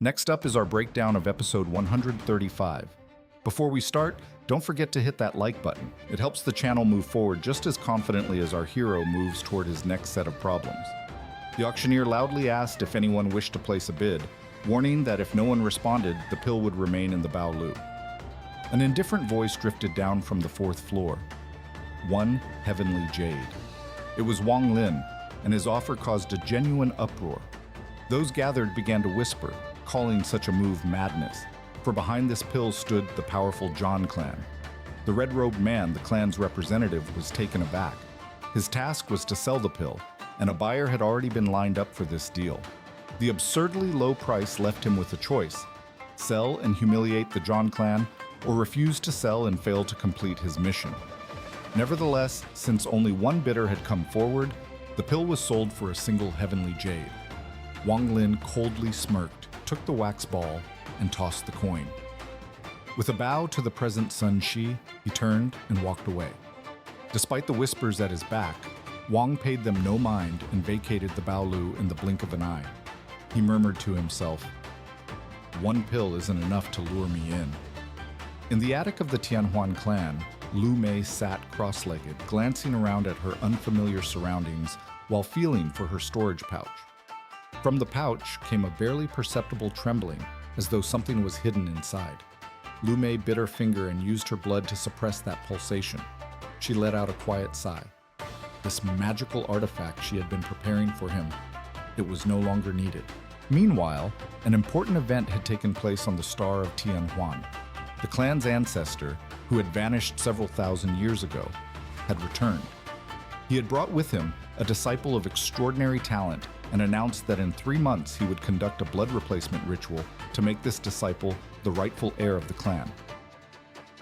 Next up is our breakdown of episode 135. Before we start, don't forget to hit that like button. It helps the channel move forward just as confidently as our hero moves toward his next set of problems. The auctioneer loudly asked if anyone wished to place a bid, warning that if no one responded, the pill would remain in the Bao Lu. An indifferent voice drifted down from the fourth floor. One heavenly jade. It was Wang Lin, and his offer caused a genuine uproar. Those gathered began to whisper, calling such a move madness, for behind this pill stood the powerful Huan Clan. The red-robed man, the clan's representative, was taken aback. His task was to sell the pill, and a buyer had already been lined up for this deal. The absurdly low price left him with a choice: sell and humiliate the Zhan clan, or refuse to sell and fail to complete his mission. Nevertheless, since only one bidder had come forward, the pill was sold for a single heavenly jade. Wang Lin coldly smirked, took the wax ball, and tossed the coin. With a bow to the present Sun Shi, he turned and walked away. Despite the whispers at his back, Wang paid them no mind and vacated the Bao Lu in the blink of an eye. He murmured to himself, "One pill isn't enough to lure me in." In the attic of the Huan Clan, Lu Mei sat cross-legged, glancing around at her unfamiliar surroundings while feeling for her storage pouch. From the pouch came a barely perceptible trembling, as though something was hidden inside. Lu Mei bit her finger and used her blood to suppress that pulsation. She let out a quiet sigh. This magical artifact she had been preparing for him, it was no longer needed. Meanwhile, an important event had taken place on the star of Tianhuan. The clan's ancestor, who had vanished several thousand years ago, had returned. He had brought with him a disciple of extraordinary talent and announced that in 3 months he would conduct a blood replacement ritual to make this disciple the rightful heir of the clan.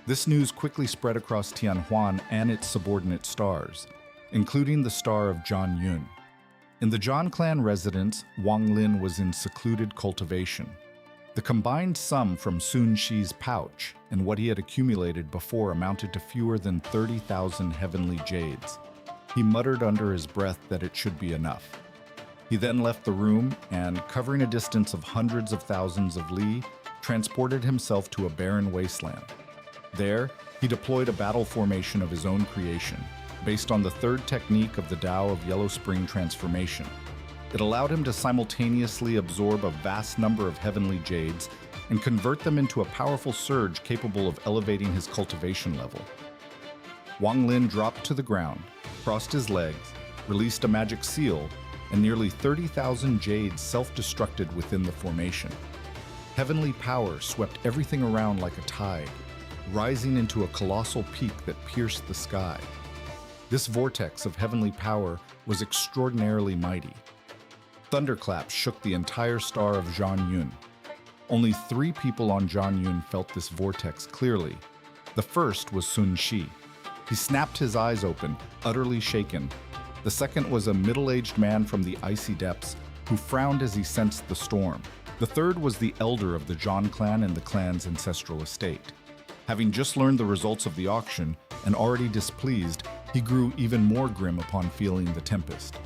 This news quickly spread across Tianhuan and its subordinate stars, including the star of Zhan Yun. In the Zhan clan residence, Wang Lin was in secluded cultivation. The combined sum from Sun Shi's pouch and what he had accumulated before amounted to fewer than 30,000 heavenly jades. He muttered under his breath that it should be enough. He then left the room and, covering a distance of hundreds of thousands of li, transported himself to a barren wasteland. There, he deployed a battle formation of his own creation, based on the third technique of the Tao of Yellow Spring transformation. It allowed him to simultaneously absorb a vast number of heavenly jades and convert them into a powerful surge capable of elevating his cultivation level. Wang Lin dropped to the ground, crossed his legs, released a magic seal, and nearly 30,000 jades self-destructed within the formation. Heavenly power swept everything around like a tide, rising into a colossal peak that pierced the sky. This vortex of heavenly power was extraordinarily mighty. Thunderclaps shook the entire star of Zhan Yun. Only 3 people on Zhan Yun felt this vortex clearly. The first was Sun Shi. He snapped his eyes open, utterly shaken. The second was a middle-aged man from the icy depths who frowned as he sensed the storm. The third was the elder of the Zhan clan and the clan's ancestral estate. Having just learned the results of the auction and already displeased, he grew even more grim upon feeling the tempest.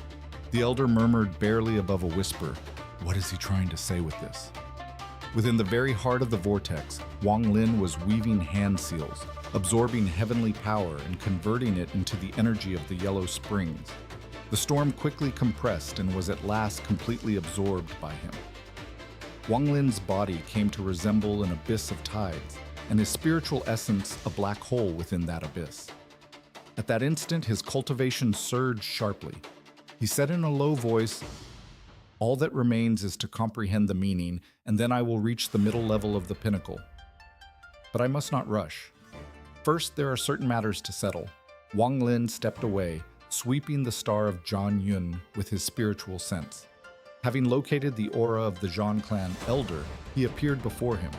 The elder murmured barely above a whisper, "What is he trying to say with this?" Within the very heart of the vortex, Wang Lin was weaving hand seals, absorbing heavenly power and converting it into the energy of the Yellow Springs. The storm quickly compressed and was at last completely absorbed by him. Wang Lin's body came to resemble an abyss of tides, and his spiritual essence a black hole within that abyss. At that instant, his cultivation surged sharply. He said in a low voice, "All that remains is to comprehend the meaning, and then I will reach the middle level of the pinnacle. But I must not rush. First, there are certain matters to settle." Wang Lin stepped away, sweeping the star of Zhan Yun with his spiritual sense. Having located the aura of the Zhan clan elder, he appeared before him.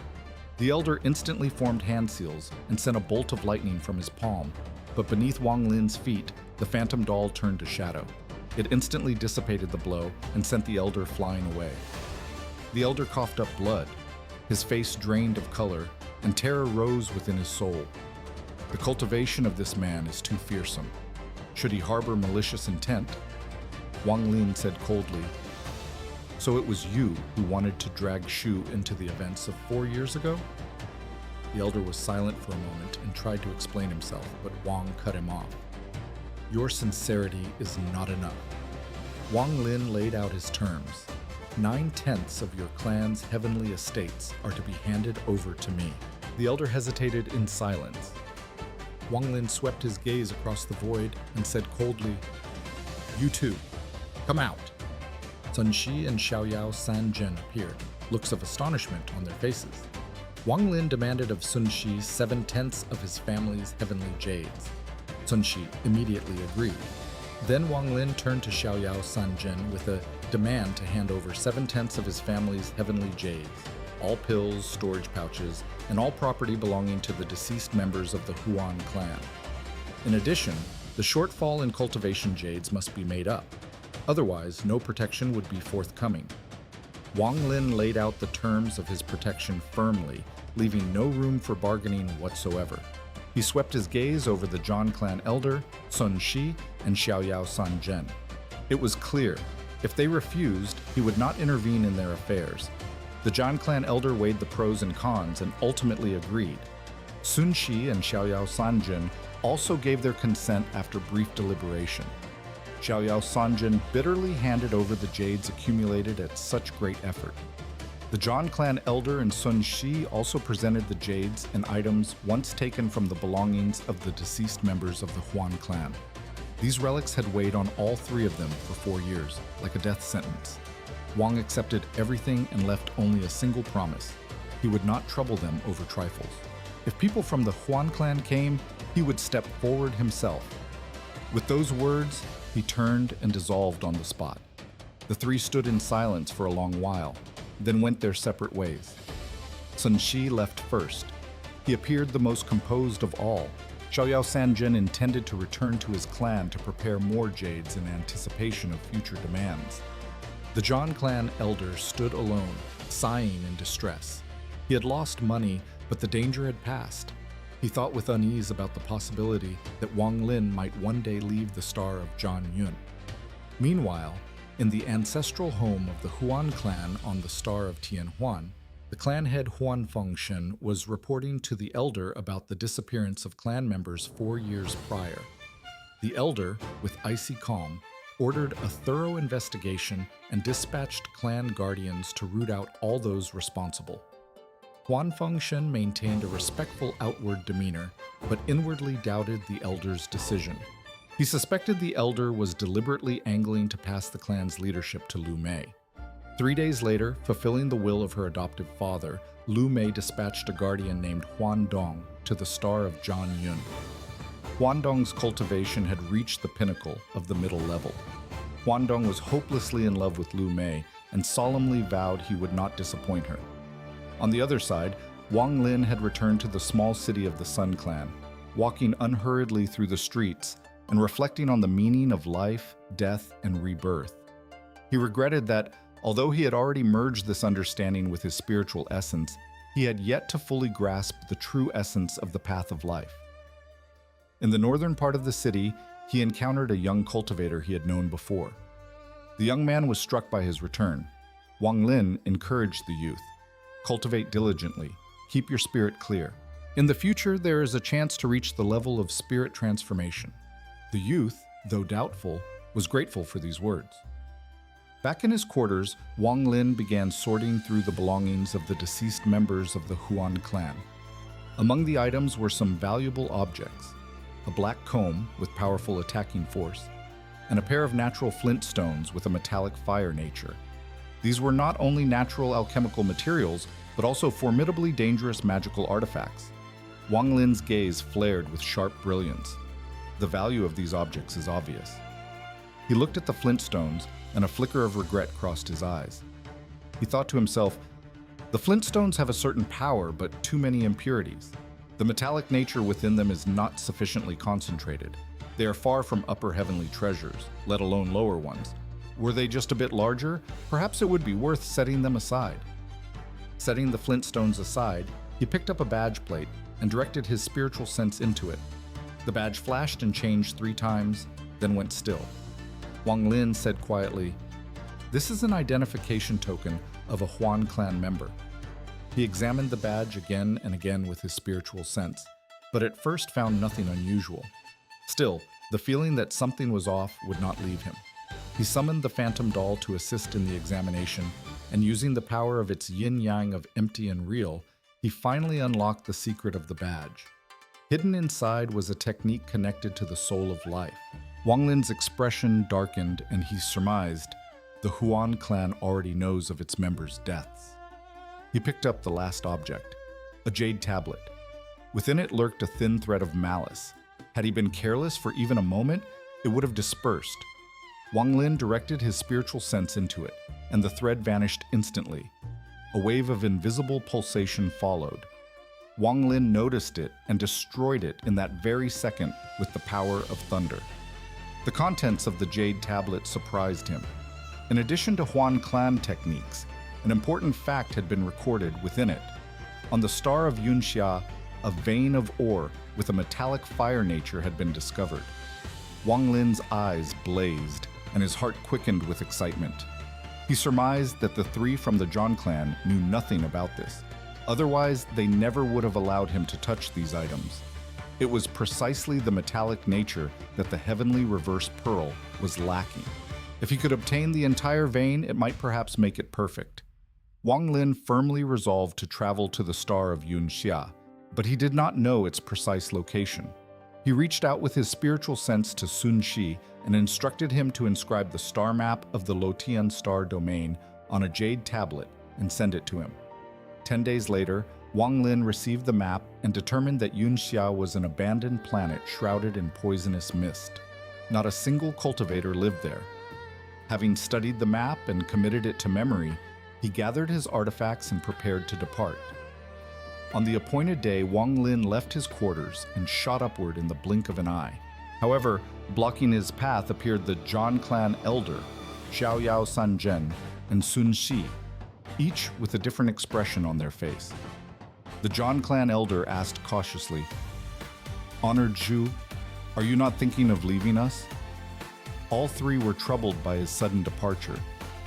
The elder instantly formed hand seals and sent a bolt of lightning from his palm, but beneath Wang Lin's feet, the phantom doll turned to shadow. It instantly dissipated the blow and sent the elder flying away. The elder coughed up blood. His face drained of color, and terror rose within his soul. The cultivation of this man is too fearsome. Should he harbor malicious intent? Wang Lin said coldly, So it was you who wanted to drag Shu into the events of 4 years ago? The elder was silent for a moment and tried to explain himself, but Wang cut him off. Your sincerity is not enough. Wang Lin laid out his terms. 9/10 of your clan's heavenly estates are to be handed over to me. The elder hesitated in silence. Wang Lin swept his gaze across the void and said coldly, You too, come out. Sun Shi and Xiaoyao Sanzhen appeared, looks of astonishment on their faces. Wang Lin demanded of Sun Shi 7/10 of his family's heavenly jades. Sun Shi immediately agreed. Then Wang Lin turned to Xiaoyao Sanzhen with a demand to hand over 7/10 of his family's heavenly jades, all pills, storage pouches, and all property belonging to the deceased members of the Huan Clan. In addition, the shortfall in cultivation jades must be made up. Otherwise, no protection would be forthcoming. Wang Lin laid out the terms of his protection firmly, leaving no room for bargaining whatsoever. He swept his gaze over the Zhan Clan elder, Sun Shi, and Xiaoyao Sanzhen. It was clear, if they refused, he would not intervene in their affairs. The Zhan Clan elder weighed the pros and cons and ultimately agreed. Sun Shi and Xiaoyao Sanzhen also gave their consent after brief deliberation. Xiaoyao Sanzhen bitterly handed over the jades accumulated at such great effort. The Zhan Clan elder and Sun Shi also presented the jades and items once taken from the belongings of the deceased members of the Huan Clan. These relics had weighed on all three of them for 4 years, like a death sentence. Wang accepted everything and left only a single promise. He would not trouble them over trifles. If people from the Huan Clan came, he would step forward himself. With those words, he turned and dissolved on the spot. The three stood in silence for a long while, then went their separate ways. Sun Shi left first. He appeared the most composed of all. Xiaoyao Sanzhen intended to return to his clan to prepare more jades in anticipation of future demands. The Zhan Clan elder stood alone, sighing in distress. He had lost money, but the danger had passed. He thought with unease about the possibility that Wang Lin might one day leave the star of Zhan Yun. Meanwhile, in the ancestral home of the Huan Clan on the star of Tianhuan, the clan head Huan Fengshen was reporting to the elder about the disappearance of clan members 4 years prior. The elder, with icy calm, ordered a thorough investigation and dispatched clan guardians to root out all those responsible. Huan Fengshen maintained a respectful outward demeanor, but inwardly doubted the elder's decision. He suspected the elder was deliberately angling to pass the clan's leadership to Lu Mei. 3 days later, fulfilling the will of her adoptive father, Lu Mei dispatched a guardian named Huan Dong to the star of Zhan Yun. Huan Dong's cultivation had reached the pinnacle of the middle level. Huan Dong was hopelessly in love with Lu Mei and solemnly vowed he would not disappoint her. On the other side, Wang Lin had returned to the small city of the Sun Clan, walking unhurriedly through the streets and reflecting on the meaning of life, death, and rebirth. He regretted that, although he had already merged this understanding with his spiritual essence, he had yet to fully grasp the true essence of the path of life. In the northern part of the city, he encountered a young cultivator he had known before. The young man was struck by his return. Wang Lin encouraged the youth. Cultivate diligently. Keep your spirit clear. In the future, there is a chance to reach the level of spirit transformation. The youth, though doubtful, was grateful for these words. Back in his quarters, Wang Lin began sorting through the belongings of the deceased members of the Huan Clan. Among the items were some valuable objects: a black comb with powerful attacking force, and a pair of natural flint stones with a metallic fire nature. These were not only natural alchemical materials, but also formidably dangerous magical artifacts. Wang Lin's gaze flared with sharp brilliance. The value of these objects is obvious. He looked at the flint stones, and a flicker of regret crossed his eyes. He thought to himself, the flint stones have a certain power, but too many impurities. The metallic nature within them is not sufficiently concentrated. They are far from upper heavenly treasures, let alone lower ones. Were they just a bit larger, perhaps it would be worth setting them aside. Setting the flint stones aside, he picked up a badge plate and directed his spiritual sense into it. The badge flashed and changed 3 times, then went still. Wang Lin said quietly, This is an identification token of a Huan Clan member. He examined the badge again and again with his spiritual sense, but at first found nothing unusual. Still, the feeling that something was off would not leave him. He summoned the phantom doll to assist in the examination, and using the power of its yin-yang of empty and real, he finally unlocked the secret of the badge. Hidden inside was a technique connected to the soul of life. Wang Lin's expression darkened, and he surmised the Huan Clan already knows of its members' deaths. He picked up the last object, a jade tablet. Within it lurked a thin thread of malice. Had he been careless for even a moment, it would have dispersed. Wang Lin directed his spiritual sense into it, and the thread vanished instantly. A wave of invisible pulsation followed. Wang Lin noticed it and destroyed it in that very second with the power of thunder. The contents of the jade tablet surprised him. In addition to Huan Clan techniques, an important fact had been recorded within it. On the star of Yunia, a vein of ore with a metallic fire nature had been discovered. Wang Lin's eyes blazed, and his heart quickened with excitement. He surmised that the three from the Zhan clan knew nothing about this. Otherwise, they never would have allowed him to touch these items. It was precisely the metallic nature that the heavenly reverse pearl was lacking. If he could obtain the entire vein, it might perhaps make it perfect. Wang Lin firmly resolved to travel to the star of Yunia, but he did not know its precise location. He reached out with his spiritual sense to Sun Shi and instructed him to inscribe the star map of the Lotian star domain on a jade tablet and send it to him. 10 days later, Wang Lin received the map and determined that Yunia was an abandoned planet shrouded in poisonous mist. Not a single cultivator lived there. Having studied the map and committed it to memory, he gathered his artifacts and prepared to depart. On the appointed day, Wang Lin left his quarters and shot upward in the blink of an eye. However, blocking his path appeared the Zhan clan elder, Xiaoyao Sanzhen, and Sun Shi, each with a different expression on their face. The Zhan clan elder asked cautiously, "Honored Zhu, are you not thinking of leaving us?" All three were troubled by his sudden departure,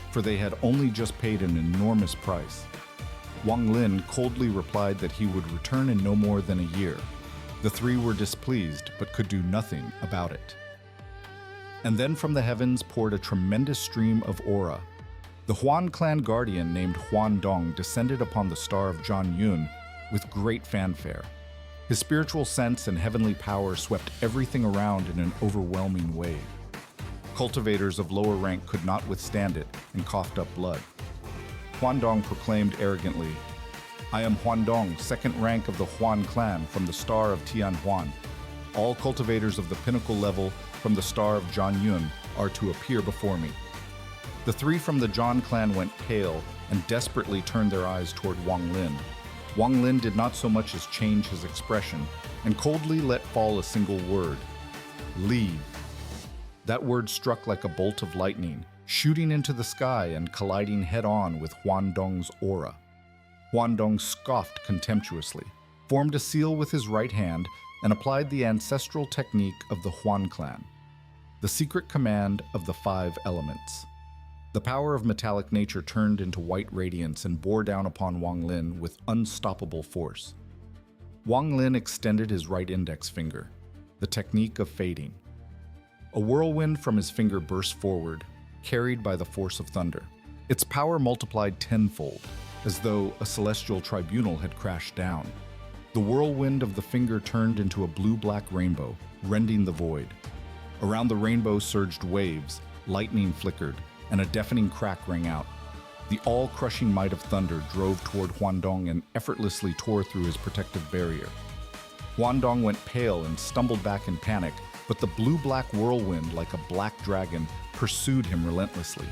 for they had only just paid an enormous price. Wang Lin coldly replied that he would return in no more than a year. The three were displeased, but could do nothing about it. And then from the heavens poured a tremendous stream of aura. The Huan Clan guardian named Huan Dong descended upon the star of Zhan Yun with great fanfare. His spiritual sense and heavenly power swept everything around in an overwhelming wave. Cultivators of lower rank could not withstand it and coughed up blood. Huan Dong proclaimed arrogantly, "I am Huan Dong, second rank of the Huan Clan from the star of Tianhuan. All cultivators of the pinnacle level from the star of Zhan Yun are to appear before me." The three from the Zhan clan went pale and desperately turned their eyes toward Wang Lin. Wang Lin did not so much as change his expression and coldly let fall a single word, "Leave." That word struck like a bolt of lightning, shooting into the sky and colliding head-on with Huan Dong's aura. Huan Dong scoffed contemptuously, formed a seal with his right hand, and applied the ancestral technique of the Huan Clan, the secret command of the 5 elements. The power of metallic nature turned into white radiance and bore down upon Wang Lin with unstoppable force. Wang Lin extended his right index finger, the technique of fading. A whirlwind from his finger burst forward, carried by the force of thunder. Its power multiplied tenfold, as though a celestial tribunal had crashed down. The whirlwind of the finger turned into a blue-black rainbow, rending the void. Around the rainbow surged waves, lightning flickered, and a deafening crack rang out. The all-crushing might of thunder drove toward Huan Dong and effortlessly tore through his protective barrier. Huan Dong went pale and stumbled back in panic, but the blue-black whirlwind, like a black dragon, pursued him relentlessly.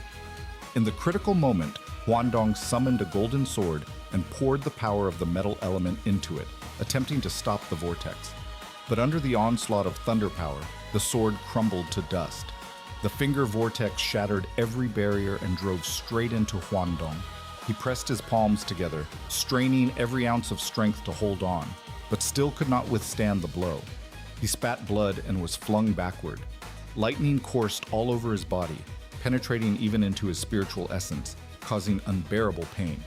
In the critical moment, Huan Dong summoned a golden sword and poured the power of the metal element into it, attempting to stop the vortex. But under the onslaught of thunder power, the sword crumbled to dust. The finger vortex shattered every barrier and drove straight into Huan Dong. He pressed his palms together, straining every ounce of strength to hold on, but still could not withstand the blow. He spat blood and was flung backward. Lightning coursed all over his body. penetrating even into his spiritual essence, causing unbearable pain.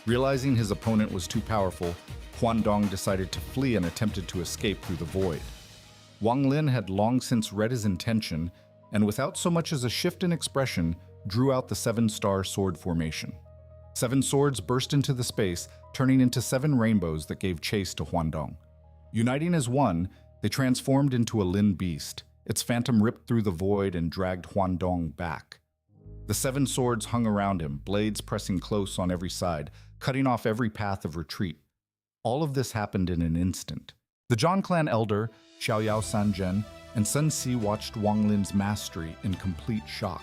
Realizing his opponent was too powerful, Huan Dong decided to flee and attempted to escape through the void. Wang Lin had long since read his intention, and without so much as a shift in expression, drew out the 7-star sword formation. 7 swords burst into the space, turning into 7 rainbows that gave chase to Huan Dong. Uniting as one, they transformed into a Lin beast. Its phantom ripped through the void and dragged Huan Dong back. The 7 swords hung around him, blades pressing close on every side, cutting off every path of retreat. All of this happened in an instant. The Zhan Clan elder, Xiaoyao Sanzhen, and Sun Si watched Wang Lin's mastery in complete shock.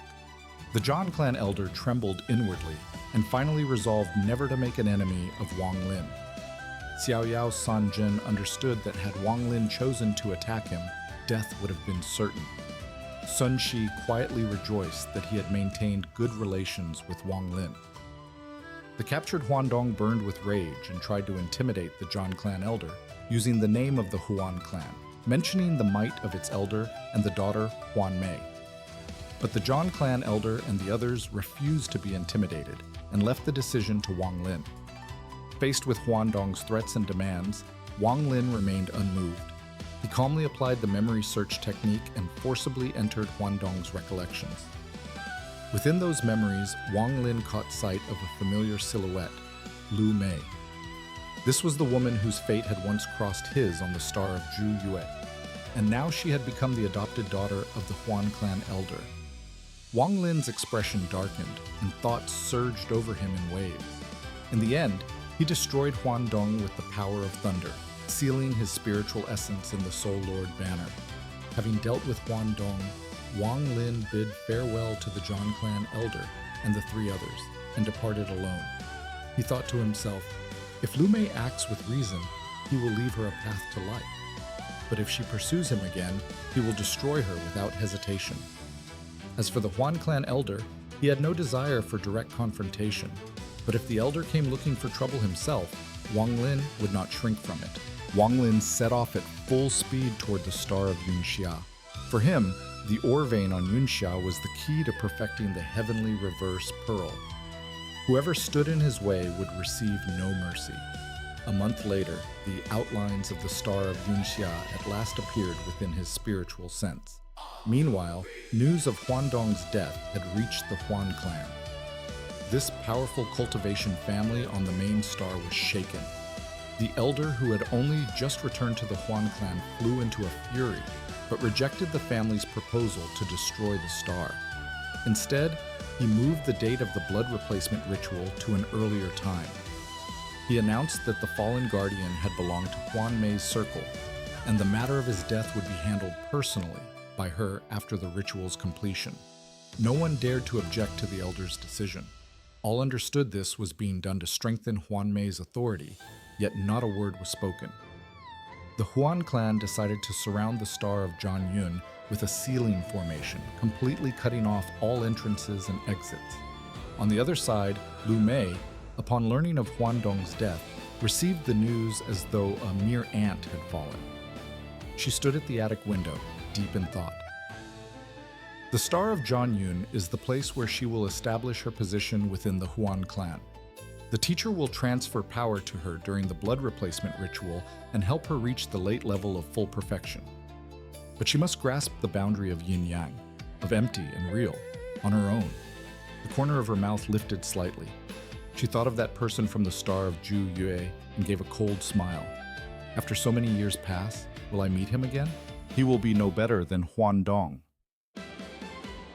The Zhan Clan elder trembled inwardly and finally resolved never to make an enemy of Wang Lin. Xiaoyao Sanzhen understood that had Wang Lin chosen to attack him, death would have been certain. Sun Si quietly rejoiced that he had maintained good relations with Wang Lin. The captured Huan Dong burned with rage and tried to intimidate the Zhan Clan elder, using the name of the Huan Clan, mentioning the might of its elder and the daughter Huan Mei. But the Zhan Clan elder and the others refused to be intimidated and left the decision to Wang Lin. Faced with Huan Dong's threats and demands, Wang Lin remained unmoved. He calmly applied the memory search technique and forcibly entered Huan Dong's recollections. Within those memories, Wang Lin caught sight of a familiar silhouette, Lu Mei. This was the woman whose fate had once crossed his on the star of Zhu Yue, and now she had become the adopted daughter of the Huan Clan elder. Wang Lin's expression darkened, and thoughts surged over him in waves. In the end, he destroyed Huan Dong with the power of thunder, sealing his spiritual essence in the Soul Lord banner. Having dealt with Huan Dong, Wang Lin bid farewell to the Zhan Clan elder and the 3 others, and departed alone. He thought to himself, if Lu Mei acts with reason, he will leave her a path to life. But if she pursues him again, he will destroy her without hesitation. As for the Huan Clan elder, he had no desire for direct confrontation, but if the elder came looking for trouble himself, Wang Lin would not shrink from it. Wang Lin set off at full speed toward the star of Yunxia. For him, the ore vein on Yunxia was the key to perfecting the heavenly reverse pearl. Whoever stood in his way would receive no mercy. A month later, the outlines of the star of Yunxia at last appeared within his spiritual sense. Meanwhile, news of Huan Dong's death had reached the Huan Clan. This powerful cultivation family on the main star was shaken. The elder, who had only just returned to the Huan Clan, flew into a fury, but rejected the family's proposal to destroy the star. Instead, he moved the date of the blood replacement ritual to an earlier time. He announced that the fallen guardian had belonged to Huan Mei's circle, and the matter of his death would be handled personally by her after the ritual's completion. No one dared to object to the elder's decision. All understood this was being done to strengthen Huan Mei's authority, yet not a word was spoken. The Huan Clan decided to surround the star of Zhan Yun with a sealing formation, completely cutting off all entrances and exits. On the other side, Lu Mei, upon learning of Huan Dong's death, received the news as though a mere ant had fallen. She stood at the attic window, deep in thought. The star of Zhan Yun is the place where she will establish her position within the Huan Clan. The teacher will transfer power to her during the blood replacement ritual and help her reach the late level of full perfection. But she must grasp the boundary of yin-yang, of empty and real, on her own. The corner of her mouth lifted slightly. She thought of that person from the star of Zhu Yue and gave a cold smile. After so many years pass, will I meet him again? He will be no better than Huan Dong.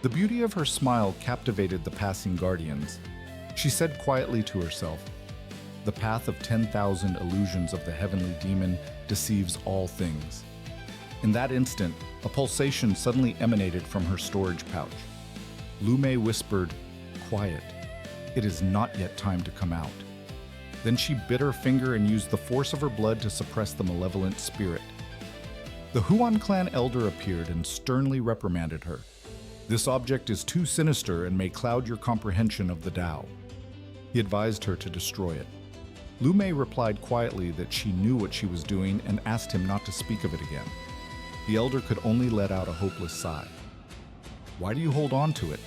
The beauty of her smile captivated the passing guardians. She said quietly to herself, "The path of 10,000 illusions of the heavenly demon deceives all things." In that instant, a pulsation suddenly emanated from her storage pouch. Lu Mei whispered, "Quiet. It is not yet time to come out." Then she bit her finger and used the force of her blood to suppress the malevolent spirit. The Huan Clan elder appeared and sternly reprimanded her. "This object is too sinister and may cloud your comprehension of the Tao." He advised her to destroy it. Lu Mei replied quietly that she knew what she was doing and asked him not to speak of it again. The elder could only let out a hopeless sigh. "Why do you hold on to it?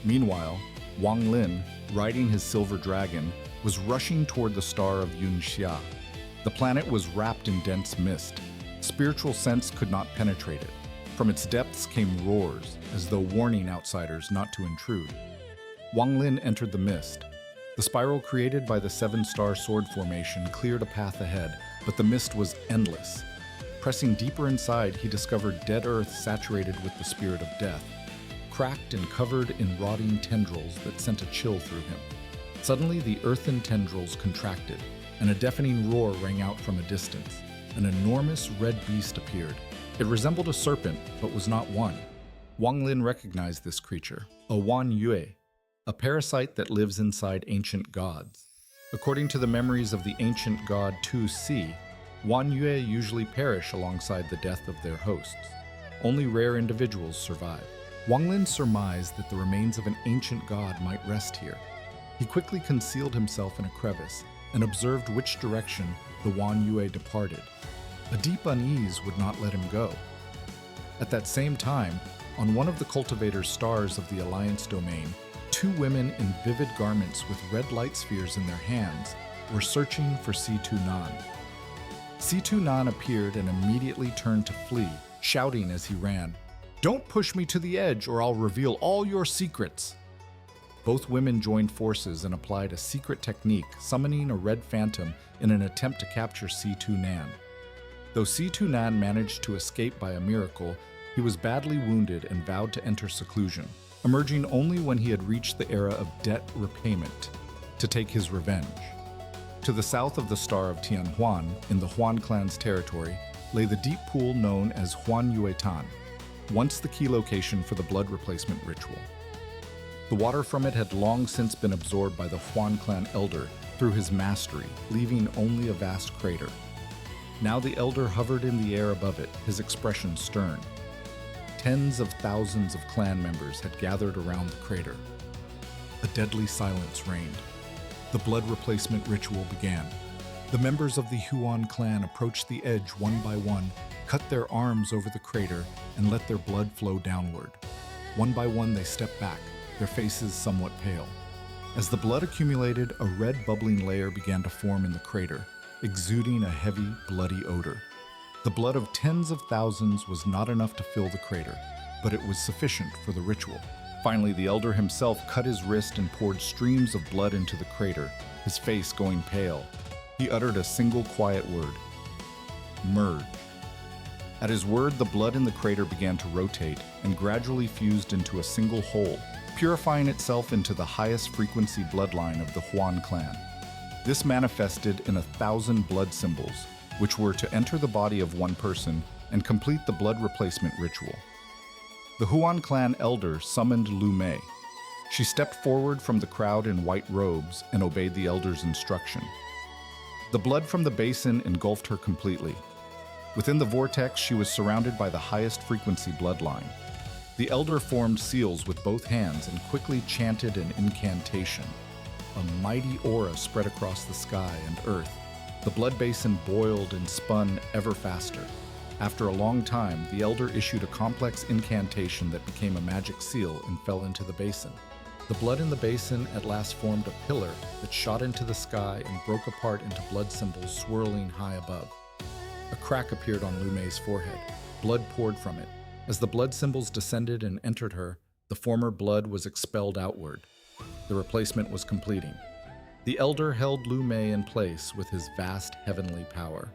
Meanwhile, Wang Lin, riding his silver dragon, was rushing toward the star of Yunia. The planet was wrapped in dense mist. Spiritual sense could not penetrate it. From its depths came roars, as though warning outsiders not to intrude. Wang Lin entered the mist. The spiral created by the seven-star sword formation cleared a path ahead, but the mist was endless. Pressing deeper inside, he discovered dead earth saturated with the spirit of death, cracked and covered in rotting tendrils that sent a chill through him. Suddenly, the earthen tendrils contracted, and a deafening roar rang out from a distance. An enormous red beast appeared. It resembled a serpent, but was not one. Wang Lin recognized this creature, a Huan Yue, a parasite that lives inside ancient gods. According to the memories of the ancient god Tu Si, Huan Yue usually perish alongside the death of their hosts. Only rare individuals survive. Wang Lin surmised that the remains of an ancient god might rest here. He quickly concealed himself in a crevice and observed which direction the Huan Yue departed. A deep unease would not let him go. At that same time, on one of the cultivator's stars of the Alliance domain, two women in vivid garments with red light spheres in their hands were searching for C2Nan. C2Nan appeared and immediately turned to flee, shouting as he ran, "Don't push me to the edge or I'll reveal all your secrets!" Both women joined forces and applied a secret technique, summoning a red phantom in an attempt to capture C2Nan. Though C2Nan managed to escape by a miracle, he was badly wounded and vowed to enter seclusion, emerging only when he had reached the era of debt repayment, to take his revenge. To the south of the Star of Tianhuan, in the Huan Clan's territory, lay the deep pool known as Huan Yuetan, once the key location for the blood replacement ritual. The water from it had long since been absorbed by the Huan Clan elder through his mastery, leaving only a vast crater. Now the elder hovered in the air above it, his expression stern. Tens of thousands of clan members had gathered around the crater. A deadly silence reigned. The blood replacement ritual began. The members of the Huan Clan approached the edge one by one, cut their arms over the crater, and let their blood flow downward. One by one they stepped back, their faces somewhat pale. As the blood accumulated, a red bubbling layer began to form in the crater, exuding a heavy, bloody odor. The blood of tens of thousands was not enough to fill the crater, but it was sufficient for the ritual. Finally, the elder himself cut his wrist and poured streams of blood into the crater, his face going pale. He uttered a single quiet word: "Merge." At his word, the blood in the crater began to rotate and gradually fused into a single whole, purifying itself into the highest frequency bloodline of the Huan Clan. This manifested in 1,000 blood symbols, which were to enter the body of one person and complete the blood replacement ritual. The Huan Clan elder summoned Lu Mei. She stepped forward from the crowd in white robes and obeyed the elder's instruction. The blood from the basin engulfed her completely. Within the vortex, she was surrounded by the highest frequency bloodline. The elder formed seals with both hands and quickly chanted an incantation. A mighty aura spread across the sky and earth. The blood basin boiled and spun ever faster. After a long time, the elder issued a complex incantation that became a magic seal and fell into the basin. The blood in the basin at last formed a pillar that shot into the sky and broke apart into blood symbols swirling high above. A crack appeared on Lu Mei's forehead. Blood poured from it. As the blood symbols descended and entered her, the former blood was expelled outward. The replacement was completing. The elder held Lu Mei in place with his vast heavenly power.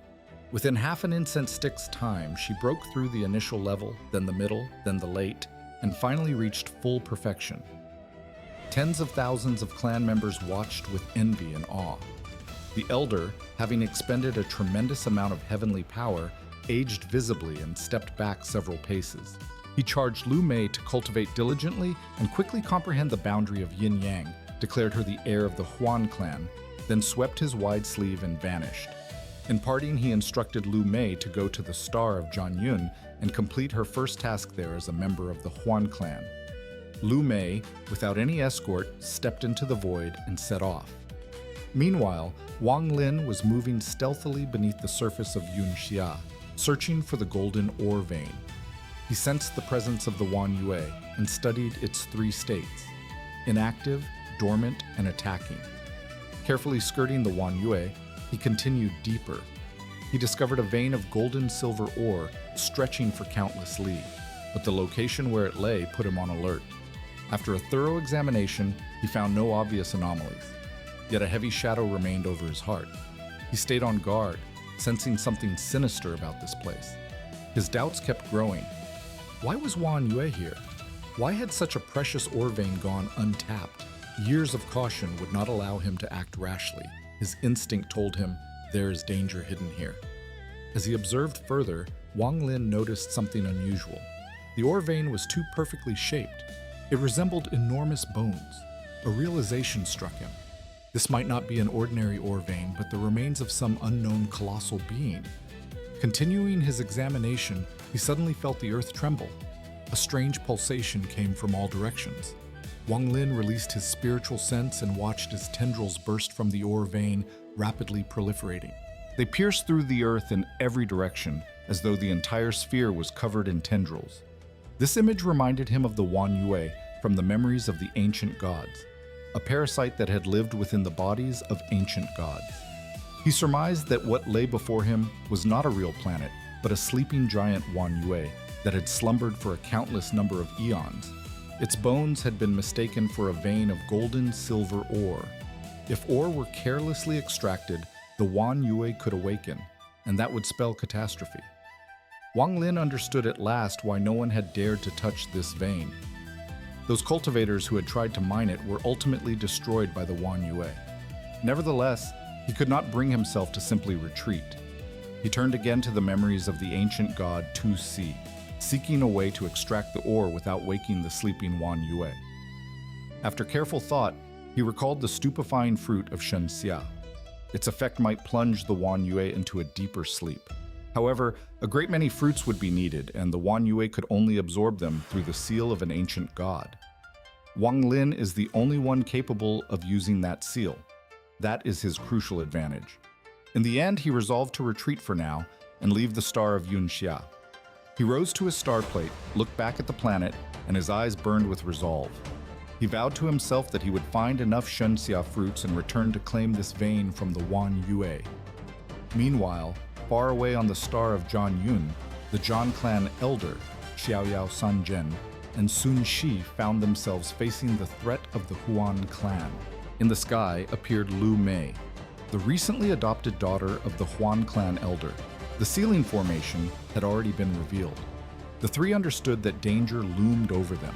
Within half an incense stick's time, she broke through the initial level, then the middle, then the late, and finally reached full perfection. Tens of thousands of clan members watched with envy and awe. The elder, having expended a tremendous amount of heavenly power, aged visibly and stepped back several paces. He charged Lu Mei to cultivate diligently and quickly comprehend the boundary of yin-yang, declared her the heir of the Huan Clan, then swept his wide sleeve and vanished. In parting, he instructed Lu Mei to go to the star of Zhan Yun and complete her first task there as a member of the Huan Clan. Lu Mei, without any escort, stepped into the void and set off. Meanwhile, Wang Lin was moving stealthily beneath the surface of Yunia, searching for the golden ore vein. He sensed the presence of the Huan Yue and studied its 3 states. inactive, dormant, and attacking. Carefully skirting the Huan Yue, he continued deeper. He discovered a vein of golden-silver ore stretching for countless li, but the location where it lay put him on alert. After a thorough examination, he found no obvious anomalies, yet a heavy shadow remained over his heart. He stayed on guard, sensing something sinister about this place. His doubts kept growing. Why was Huan Yue here? Why had such a precious ore vein gone untapped? Years of caution would not allow him to act rashly. His instinct told him there is danger hidden here. As he observed further, Wang Lin noticed something unusual. The ore vein was too perfectly shaped. It resembled enormous bones. A realization struck him. This might not be an ordinary ore vein, but the remains of some unknown colossal being. Continuing his examination, he suddenly felt the earth tremble. A strange pulsation came from all directions. Wang Lin released his spiritual sense and watched as tendrils burst from the ore vein, rapidly proliferating. They pierced through the earth in every direction, as though the entire sphere was covered in tendrils. This image reminded him of the Huan Yue from the memories of the ancient gods, a parasite that had lived within the bodies of ancient gods. He surmised that what lay before him was not a real planet, but a sleeping giant Huan Yue that had slumbered for a countless number of eons. Its bones had been mistaken for a vein of golden silver ore. If ore were carelessly extracted, the Huan Yue could awaken, and that would spell catastrophe. Wang Lin understood at last why no one had dared to touch this vein. Those cultivators who had tried to mine it were ultimately destroyed by the Huan Yue. Nevertheless, he could not bring himself to simply retreat. He turned again to the memories of the ancient god Tu Si, seeking a way to extract the ore without waking the sleeping Huan Yue. After careful thought, he recalled the stupefying fruit of Shen Xia. Its effect might plunge the Huan Yue into a deeper sleep. However, a great many fruits would be needed, and the Huan Yue could only absorb them through the seal of an ancient god. Wang Lin is the only one capable of using that seal. That is his crucial advantage. In the end, he resolved to retreat for now and leave the star of Yunxia. He rose to his star plate, looked back at the planet, and his eyes burned with resolve. He vowed to himself that he would find enough Shenxia fruits and return to claim this vein from the Huan Yue. Meanwhile, far away on the star of Zhan Yun, the Zhan Clan elder, Xiaoyao Sanzhen, and Sun Shi found themselves facing the threat of the Huan Clan. In the sky appeared Lu Mei, the recently adopted daughter of the Huan Clan elder. The ceiling formation had already been revealed. The three understood that danger loomed over them.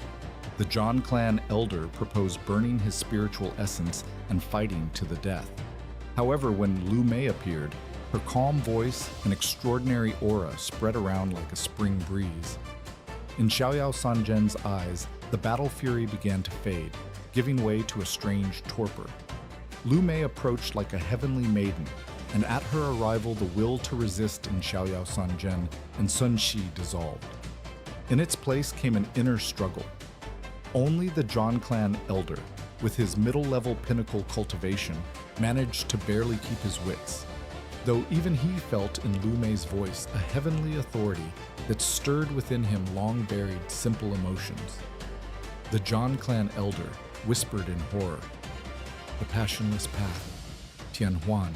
The Zhan Clan elder proposed burning his spiritual essence and fighting to the death. However, when Lu Mei appeared, her calm voice and extraordinary aura spread around like a spring breeze. In Xiaoyao Sanzhen's eyes, the battle fury began to fade, giving way to a strange torpor. Lu Mei approached like a heavenly maiden, and at her arrival the will to resist in Xiaoyao Sanzhen and Sun Shi dissolved. In its place came an inner struggle. Only the Zhan Clan elder, with his middle-level pinnacle cultivation, managed to barely keep his wits, though even he felt in Lu Mei's voice a heavenly authority that stirred within him long-buried simple emotions. The Zhan Clan elder whispered in horror, "The passionless path, Tianhuan."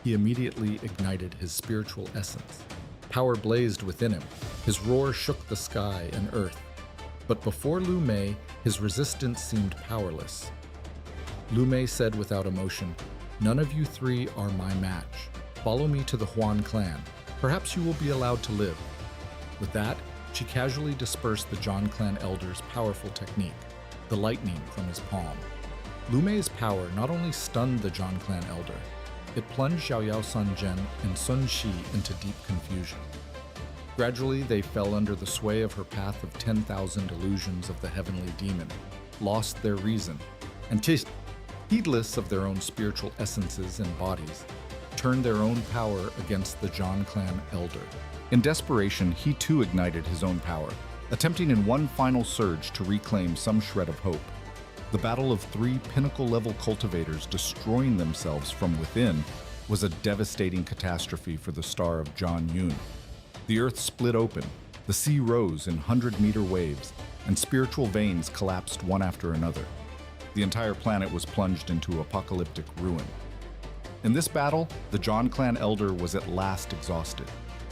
He immediately ignited his spiritual essence. Power blazed within him. His roar shook the sky and earth. But before Lu Mei, his resistance seemed powerless. Lu Mei said without emotion, "None of you three are my match. Follow me to the Huan Clan. Perhaps you will be allowed to live." With that, she casually dispersed the Zhan Clan elder's powerful technique, the lightning from his palm. Lu Mei's power not only stunned the Zhan Clan elder, it plunged Xiaoyao Sanzhen and Sun Shi into deep confusion. Gradually, they fell under the sway of her path of 10,000 illusions of the heavenly demon, lost their reason, and heedless of their own spiritual essences and bodies, turned their own power against the Zhan Clan elder. In desperation, he too ignited his own power, attempting in one final surge to reclaim some shred of hope. The battle of three pinnacle-level cultivators destroying themselves from within was a devastating catastrophe for the star of Zhan Yun. The earth split open, the sea rose in 100-meter waves, and spiritual veins collapsed one after another. The entire planet was plunged into apocalyptic ruin. In this battle, the Huan Clan elder was at last exhausted.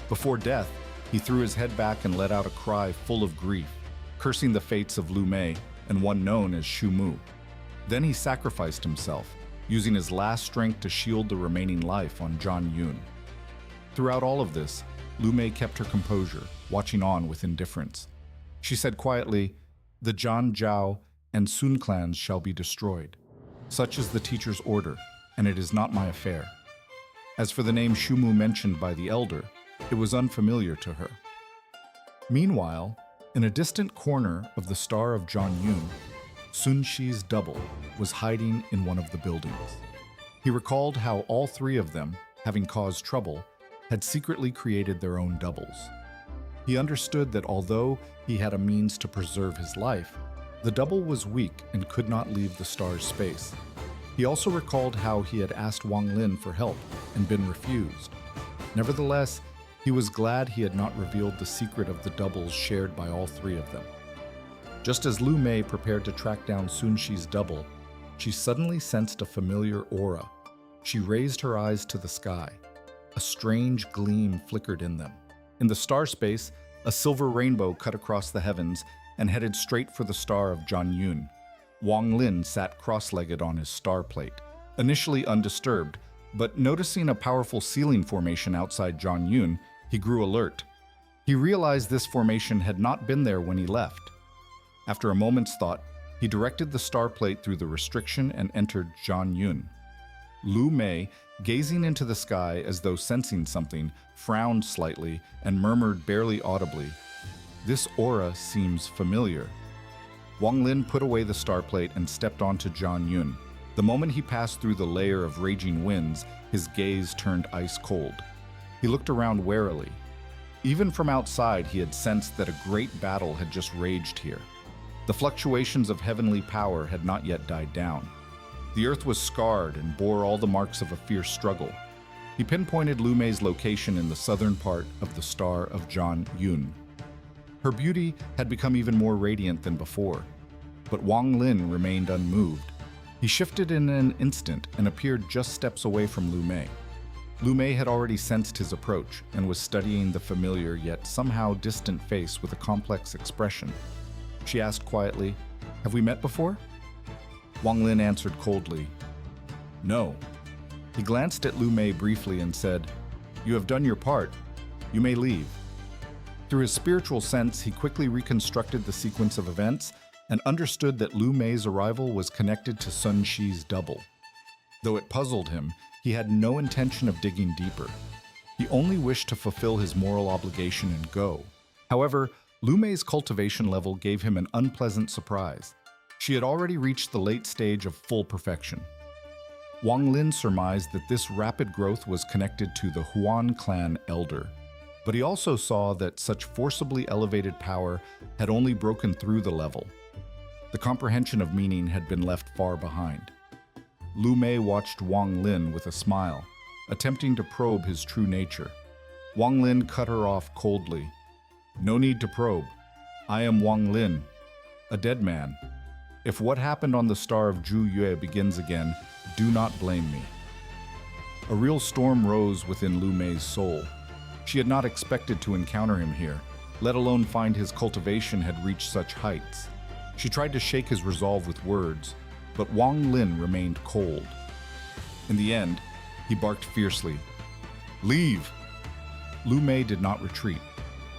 Before death, he threw his head back and let out a cry full of grief, cursing the fates of Lu Mei and one known as Shu Mu. Then he sacrificed himself, using his last strength to shield the remaining life on Zhan Yun. Throughout all of this, Lu Mei kept her composure, watching on with indifference. She said quietly, "The Zhan Zhao and Sun clans shall be destroyed. Such is the teacher's order, and it is not my affair." As for the name Shu Mu mentioned by the elder, it was unfamiliar to her. Meanwhile, in a distant corner of the star of Zhan Yun, Sun Shi's double was hiding in one of the buildings. He recalled how all three of them, having caused trouble, had secretly created their own doubles. He understood that although he had a means to preserve his life, the double was weak and could not leave the star's space. He also recalled how he had asked Wang Lin for help and been refused. Nevertheless, he was glad he had not revealed the secret of the doubles shared by all three of them. Just as Lu Mei prepared to track down Sun Shi's double, she suddenly sensed a familiar aura. She raised her eyes to the sky. A strange gleam flickered in them. In the star space, a silver rainbow cut across the heavens and headed straight for the star of Zhan Yun. Wang Lin sat cross-legged on his star plate, initially undisturbed, but noticing a powerful ceiling formation outside Zhan Yun, he grew alert. He realized this formation had not been there when he left. After a moment's thought, he directed the star plate through the restriction and entered Zhan Yun. Lu Mei, gazing into the sky as though sensing something, frowned slightly and murmured barely audibly, "This aura seems familiar." Wang Lin put away the star plate and stepped onto Zhan Yun. The moment he passed through the layer of raging winds, his gaze turned ice cold. He looked around warily. Even from outside, he had sensed that a great battle had just raged here. The fluctuations of heavenly power had not yet died down. The earth was scarred and bore all the marks of a fierce struggle. He pinpointed Lu Mei's location in the southern part of the star of Zhan Yun. Her beauty had become even more radiant than before, but Wang Lin remained unmoved. He shifted in an instant and appeared just steps away from Lu Mei. Lu Mei had already sensed his approach and was studying the familiar yet somehow distant face with a complex expression. She asked quietly, "Have we met before?" Wang Lin answered coldly, "No." He glanced at Lu Mei briefly and said, "You have done your part. You may leave." Through his spiritual sense, he quickly reconstructed the sequence of events and understood that Lu Mei's arrival was connected to Sun Shi's double. Though it puzzled him, he had no intention of digging deeper. He only wished to fulfill his moral obligation and go. However, Lu Mei's cultivation level gave him an unpleasant surprise. She had already reached the late stage of full perfection. Wang Lin surmised that this rapid growth was connected to the Huan Clan elder, but he also saw that such forcibly elevated power had only broken through the level. The comprehension of meaning had been left far behind. Lu Mei watched Wang Lin with a smile, attempting to probe his true nature. Wang Lin cut her off coldly. "No need to probe. I am Wang Lin, a dead man. If what happened on the star of Zhu Yue begins again, do not blame me." A real storm rose within Lu Mei's soul. She had not expected to encounter him here, let alone find his cultivation had reached such heights. She tried to shake his resolve with words, but Wang Lin remained cold. In the end, he barked fiercely, "Leave!" Lu Mei did not retreat.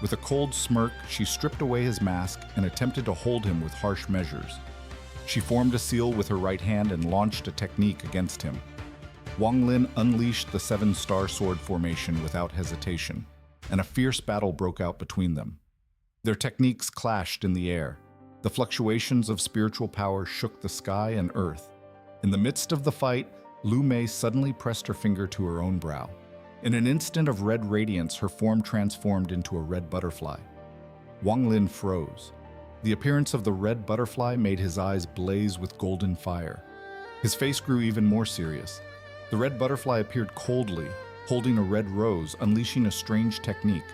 With a cold smirk, she stripped away his mask and attempted to hold him with harsh measures. She formed a seal with her right hand and launched a technique against him. Wang Lin unleashed the seven-star sword formation without hesitation, and a fierce battle broke out between them. Their techniques clashed in the air. The fluctuations of spiritual power shook the sky and earth. In the midst of the fight, Lu Mei suddenly pressed her finger to her own brow. In an instant of red radiance, her form transformed into a red butterfly. Wang Lin froze. The appearance of the red butterfly made his eyes blaze with golden fire. His face grew even more serious. The red butterfly appeared coldly, holding a red rose, unleashing a strange technique.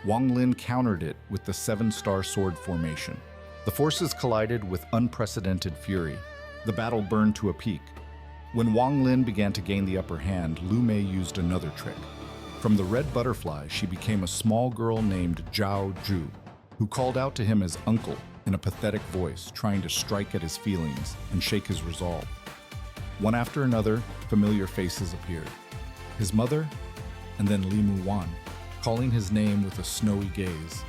Wang Lin countered it with the seven-star sword formation. The forces collided with unprecedented fury. The battle burned to a peak. When Wang Lin began to gain the upper hand, Lu Mei used another trick. From the red butterfly, she became a small girl named Zhao Zhu, who called out to him as uncle in a pathetic voice, trying to strike at his feelings and shake his resolve. One after another, familiar faces appeared. His mother, and then Li Muwan, calling his name with a snowy gaze.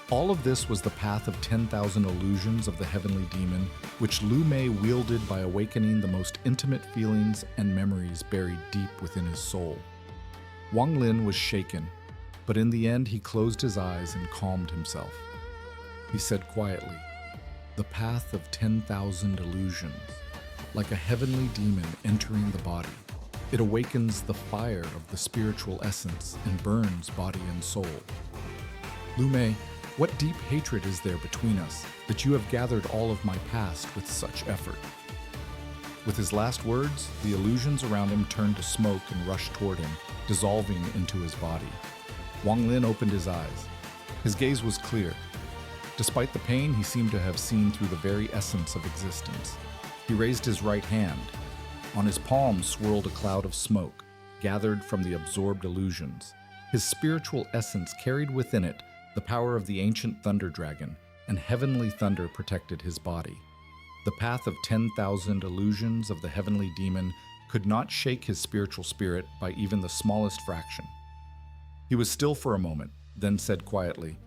All of this was the path of 10,000 illusions of the heavenly demon, which Lu Mei wielded by awakening the most intimate feelings and memories buried deep within his soul. Wang Lin was shaken, but in the end he closed his eyes and calmed himself. He said quietly, "The path of 10,000 illusions, like a heavenly demon entering the body. It awakens the fire of the spiritual essence and burns body and soul. Lu Mei, what deep hatred is there between us that you have gathered all of my past with such effort?" With his last words, the illusions around him turned to smoke and rushed toward him, dissolving into his body. Wang Lin opened his eyes. His gaze was clear. Despite the pain, he seemed to have seen through the very essence of existence. He raised his right hand. On his palm swirled a cloud of smoke, gathered from the absorbed illusions. His spiritual essence carried within it the power of the ancient thunder dragon, and heavenly thunder protected his body. The path of 10,000 illusions of the heavenly demon could not shake his spiritual spirit by even the smallest fraction. He was still for a moment, then said quietly,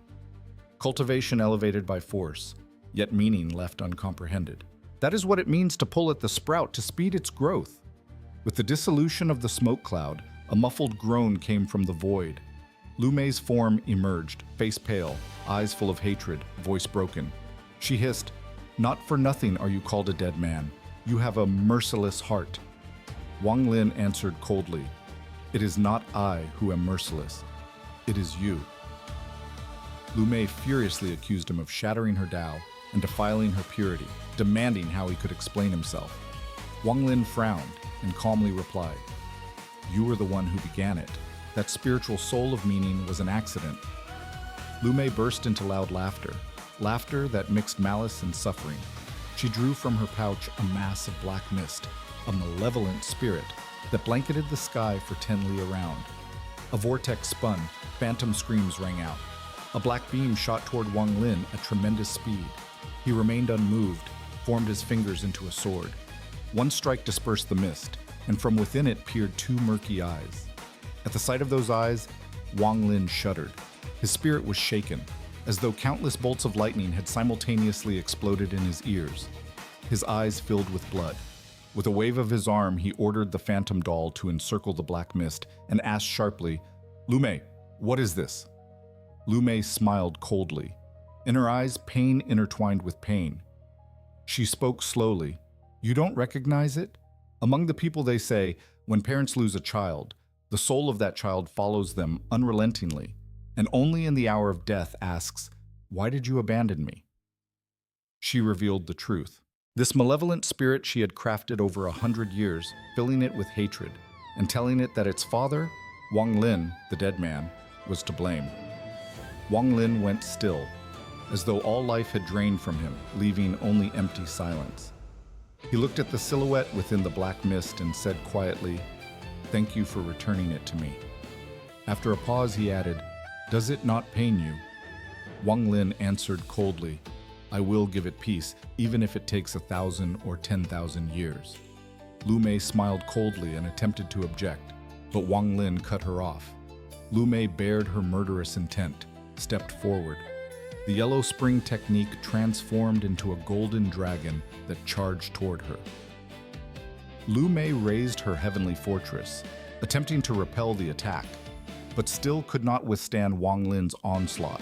"Cultivation elevated by force, yet meaning left uncomprehended. That is what it means to pull at the sprout to speed its growth." With the dissolution of the smoke cloud, a muffled groan came from the void. Lu Mei's form emerged, face pale, eyes full of hatred, voice broken. She hissed, "Not for nothing are you called a dead man. You have a merciless heart." Wang Lin answered coldly, "It is not I who am merciless. It is you." Lu Mei furiously accused him of shattering her Tao and defiling her purity, demanding how he could explain himself. Wang Lin frowned and calmly replied, "You were the one who began it. That spiritual soul of meaning was an accident." Lu Mei burst into loud laughter, laughter that mixed malice and suffering. She drew from her pouch a mass of black mist, a malevolent spirit that blanketed the sky for 10 li around. A vortex spun, phantom screams rang out. A black beam shot toward Wang Lin at tremendous speed. He remained unmoved, formed his fingers into a sword. One strike dispersed the mist, and from within it peered 2 murky eyes. At the sight of those eyes, Wang Lin shuddered. His spirit was shaken, as though countless bolts of lightning had simultaneously exploded in his ears. His eyes filled with blood. With a wave of his arm, he ordered the phantom doll to encircle the black mist and asked sharply, "Lu Mei, what is this?" Lu Mei smiled coldly. In her eyes, pain intertwined with pain. She spoke slowly. "You don't recognize it? Among the people they say, when parents lose a child, the soul of that child follows them unrelentingly, and only in the hour of death asks, 'Why did you abandon me?'" She revealed the truth. This malevolent spirit she had crafted over 100 years, filling it with hatred, and telling it that its father, Wang Lin, the dead man, was to blame. Wang Lin went still, as though all life had drained from him, leaving only empty silence. He looked at the silhouette within the black mist and said quietly, "Thank you for returning it to me." After a pause, he added, "Does it not pain you?" Wang Lin answered coldly, "I will give it peace, even if it takes 1,000 or 10,000 years." Lu Mei smiled coldly and attempted to object, but Wang Lin cut her off. Lu Mei bared her murderous intent, stepped forward. The yellow spring technique transformed into a golden dragon that charged toward her. Lu Mei raised her heavenly fortress, attempting to repel the attack, but still could not withstand Wang Lin's onslaught.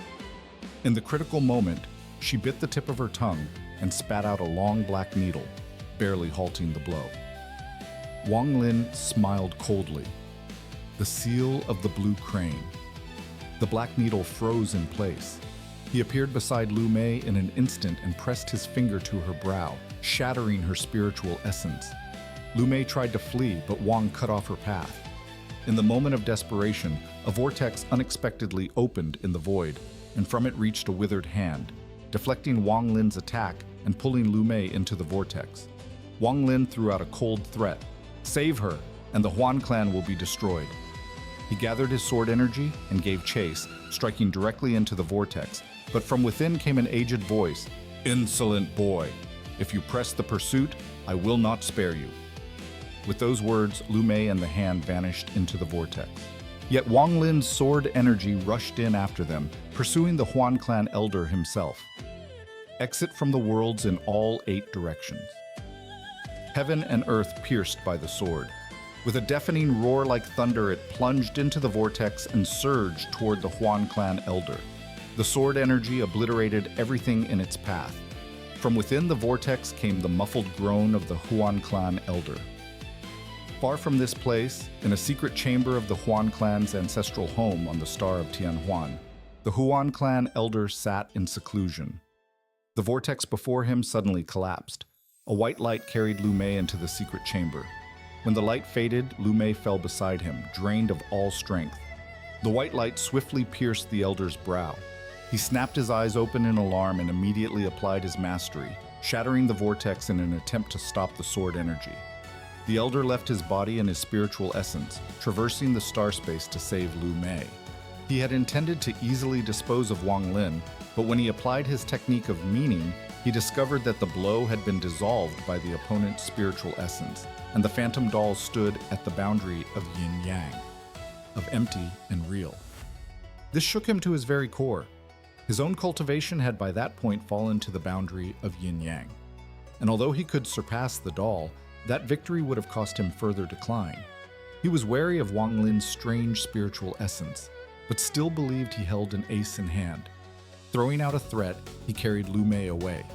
In the critical moment, she bit the tip of her tongue and spat out a long black needle, barely halting the blow. Wang Lin smiled coldly. The seal of the blue crane. The black needle froze in place. He appeared beside Lu Mei in an instant and pressed his finger to her brow, shattering her spiritual essence. Lu Mei tried to flee, but Wang cut off her path. In the moment of desperation, a vortex unexpectedly opened in the void, and from it reached a withered hand, deflecting Wang Lin's attack and pulling Lu Mei into the vortex. Wang Lin threw out a cold threat. Save her, and the Huan Clan will be destroyed. He gathered his sword energy and gave chase, striking directly into the vortex. But from within came an aged voice. Insolent boy, if you press the pursuit, I will not spare you. With those words, Lu Mei and the hand vanished into the vortex. Yet Wang Lin's sword energy rushed in after them, pursuing the Huan Clan elder himself. Exit from the worlds in all 8 directions. Heaven and earth pierced by the sword. With a deafening roar like thunder, it plunged into the vortex and surged toward the Huan Clan elder. The sword energy obliterated everything in its path. From within the vortex came the muffled groan of the Huan Clan elder. Far from this place, in a secret chamber of the Huan Clan's ancestral home on the star of Tianhuan, the Huan Clan elder sat in seclusion. The vortex before him suddenly collapsed. A white light carried Lu Mei into the secret chamber. When the light faded, Lu Mei fell beside him, drained of all strength. The white light swiftly pierced the elder's brow. He snapped his eyes open in alarm and immediately applied his mastery, shattering the vortex in an attempt to stop the sword energy. The elder left his body and his spiritual essence, traversing the star space to save Lu Mei. He had intended to easily dispose of Wang Lin, but when he applied his technique of meaning, he discovered that the blow had been dissolved by the opponent's spiritual essence, and the phantom doll stood at the boundary of yin-yang, of empty and real. This shook him to his very core. His own cultivation had by that point fallen to the boundary of yin-yang. And although he could surpass the doll, that victory would have cost him further decline. He was wary of Wang Lin's strange spiritual essence, but still believed he held an ace in hand. Throwing out a threat, he carried Lu Mei away.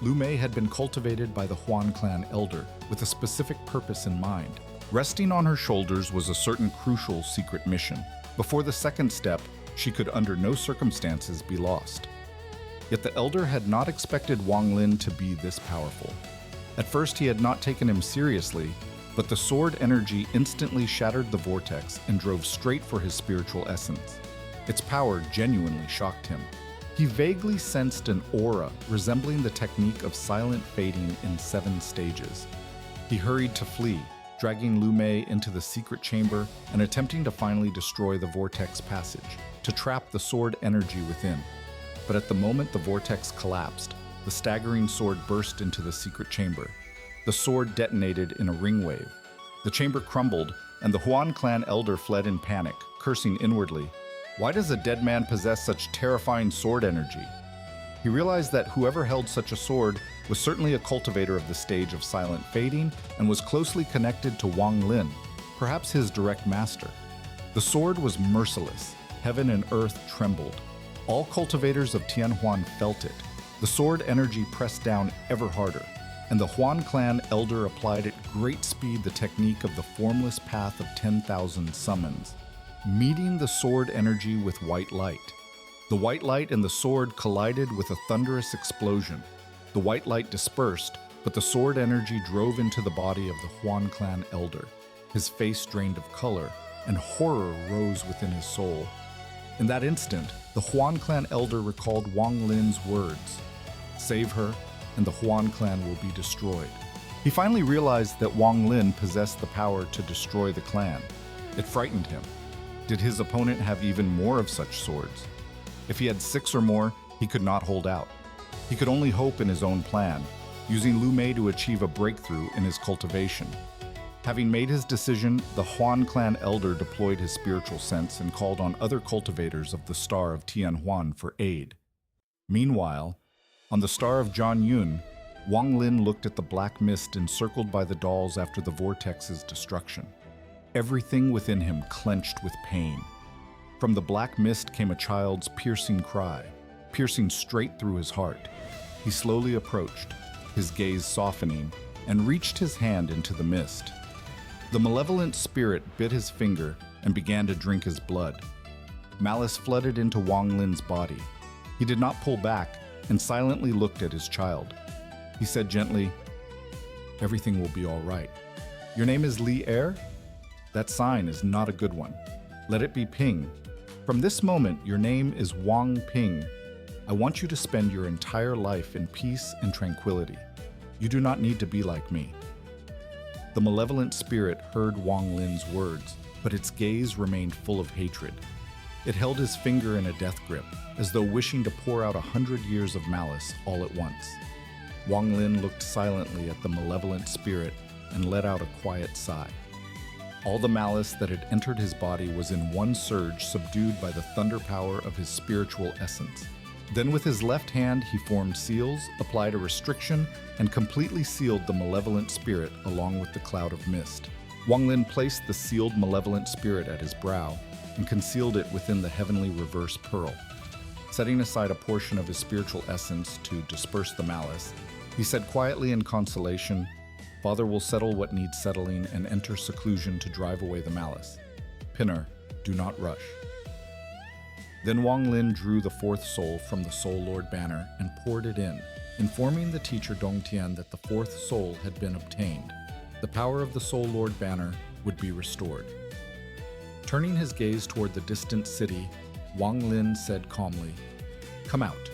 Lu Mei had been cultivated by the Huan Clan elder with a specific purpose in mind. Resting on her shoulders was a certain crucial secret mission. Before the second step, she could under no circumstances be lost. Yet the elder had not expected Wang Lin to be this powerful. At first he had not taken him seriously, but the sword energy instantly shattered the vortex and drove straight for his spiritual essence. Its power genuinely shocked him. He vaguely sensed an aura resembling the technique of silent fading in 7 stages. He hurried to flee, dragging Lu Mei into the secret chamber and attempting to finally destroy the vortex passage, to trap the sword energy within. But at the moment the vortex collapsed, the staggering sword burst into the secret chamber. The sword detonated in a ring wave. The chamber crumbled, and the Huan Clan elder fled in panic, cursing inwardly. Why does a dead man possess such terrifying sword energy? He realized that whoever held such a sword was certainly a cultivator of the stage of silent fading and was closely connected to Wang Lin, perhaps his direct master. The sword was merciless. Heaven and earth trembled. All cultivators of Tianhuan felt it. The sword energy pressed down ever harder, and the Huan Clan elder applied at great speed the technique of the formless path of 10,000 summons, meeting the sword energy with white light. The white light and the sword collided with a thunderous explosion. The white light dispersed, but the sword energy drove into the body of the Huan Clan elder. His face drained of color, and horror rose within his soul. In that instant, the Huan Clan elder recalled Wang Lin's words. Save her, and the Huan Clan will be destroyed. He finally realized that Wang Lin possessed the power to destroy the clan. It frightened him. Did his opponent have even more of such swords? If he had 6 or more, he could not hold out. He could only hope in his own plan, using Lu Mei to achieve a breakthrough in his cultivation. Having made his decision, the Huan Clan elder deployed his spiritual sense and called on other cultivators of the star of Tianhuan for aid. Meanwhile, on the star of Zhan Yun, Wang Lin looked at the black mist encircled by the dolls after the vortex's destruction. Everything within him clenched with pain. From the black mist came a child's piercing cry, piercing straight through his heart. He slowly approached, his gaze softening, and reached his hand into the mist. The malevolent spirit bit his finger and began to drink his blood. Malice flooded into Wang Lin's body. He did not pull back and silently looked at his child. He said gently, "Everything will be all right. Your name is Li Er? That sign is not a good one. Let it be Ping. From this moment, your name is Wang Ping. I want you to spend your entire life in peace and tranquility. You do not need to be like me. The malevolent spirit heard Wang Lin's words, but its gaze remained full of hatred. It held his finger in a death grip, as though wishing to pour out 100 years of malice all at once. Wang Lin looked silently at the malevolent spirit and let out a quiet sigh. All the malice that had entered his body was in one surge subdued by the thunder power of his spiritual essence. Then with his left hand he formed seals, applied a restriction, and completely sealed the malevolent spirit along with the cloud of mist. Wang Lin placed the sealed malevolent spirit at his brow and concealed it within the heavenly reverse pearl. Setting aside a portion of his spiritual essence to disperse the malice, he said quietly in consolation, "Father will settle what needs settling and enter seclusion to drive away the malice. Pinner, do not rush." Then Wang Lin drew the fourth soul from the Soul Lord banner and poured it in, informing the teacher Dongtian that the fourth soul had been obtained. The power of the Soul Lord banner would be restored. Turning his gaze toward the distant city, Wang Lin said calmly, "Come out."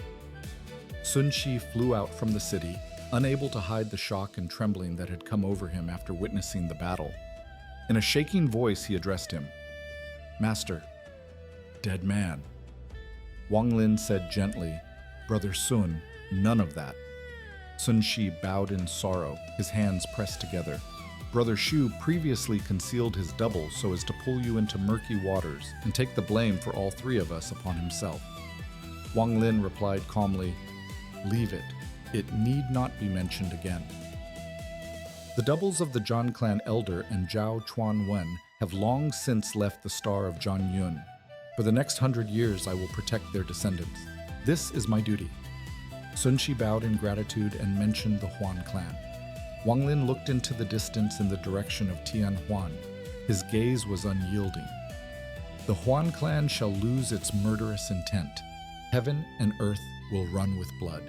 Sun Shi flew out from the city, unable to hide the shock and trembling that had come over him after witnessing the battle. In a shaking voice, he addressed him, "Master." "Dead man." Wang Lin said gently, "Brother Sun, none of that." Sun Shi bowed in sorrow, his hands pressed together. "Brother Shu previously concealed his double so as to pull you into murky waters and take the blame for all three of us upon himself." Wang Lin replied calmly, "Leave it. It need not be mentioned again." The doubles of the Zhan Clan elder and Zhao Chuanwen have long since left the star of Zhan Yun. For the next 100 years I will protect their descendants. This is my duty. Sun Shi bowed in gratitude and mentioned the Huan Clan. Wang Lin looked into the distance in the direction of Tianhuan. His gaze was unyielding. "The Huan Clan shall lose its murderous intent. Heaven and earth will run with blood."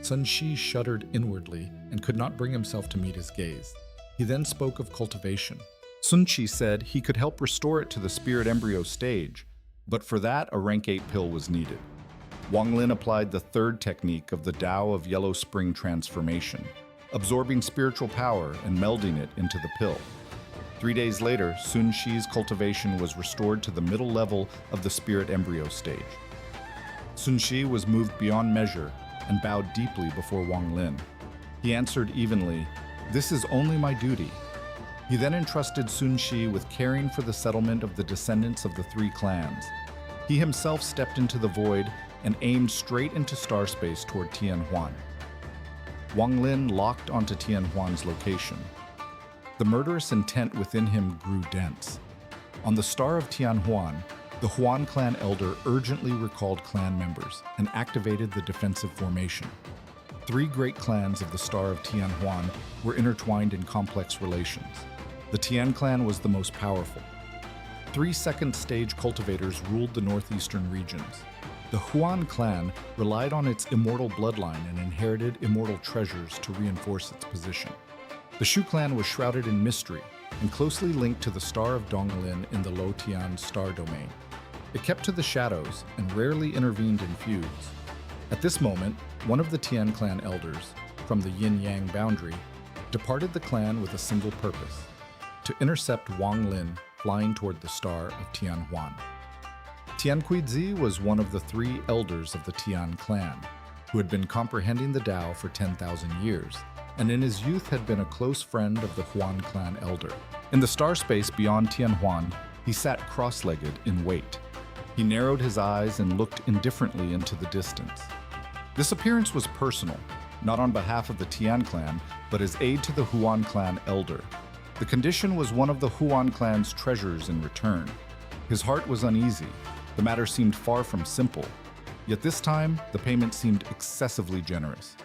Sun Shi shuddered inwardly and could not bring himself to meet his gaze. He then spoke of cultivation. Sun Shi said he could help restore it to the spirit embryo stage, but for that a rank 8 pill was needed. Wang Lin applied the third technique of the Tao of Yellow Spring transformation, absorbing spiritual power and melding it into the pill. 3 days later, Sun Shi's cultivation was restored to the middle level of the spirit embryo stage. Sun Shi was moved beyond measure and bowed deeply before Wang Lin. He answered evenly, "This is only my duty." He then entrusted Sun Shi with caring for the settlement of the descendants of the 3 clans. He himself stepped into the void and aimed straight into star space toward Tianhuan. Wang Lin locked onto Tianhuan's location. The murderous intent within him grew dense. On the star of Tianhuan, the Huan Clan elder urgently recalled clan members and activated the defensive formation. 3 great clans of the star of Tianhuan were intertwined in complex relations. The Tian clan was the most powerful. 3 second-stage cultivators ruled the northeastern regions. The Huan clan relied on its immortal bloodline and inherited immortal treasures to reinforce its position. The Shu clan was shrouded in mystery and closely linked to the star of Donglin in the Lo Tian star domain. It kept to the shadows and rarely intervened in feuds. At this moment, one of the Tian clan elders, from the yin-yang boundary, departed the clan with a single purpose: to intercept Wang Lin flying toward the star of Tianhuan. Tian Kuizi was one of the 3 elders of the Tian clan, who had been comprehending the Tao for 10,000 years, and in his youth had been a close friend of the Huan clan elder. In the star space beyond Tianhuan, he sat cross-legged in wait. He narrowed his eyes and looked indifferently into the distance. This appearance was personal, not on behalf of the Tian clan, but as aid to the Huan clan elder. The condition was one of the Huan clan's treasures in return. His heart was uneasy. The matter seemed far from simple, yet this time the payment seemed excessively generous.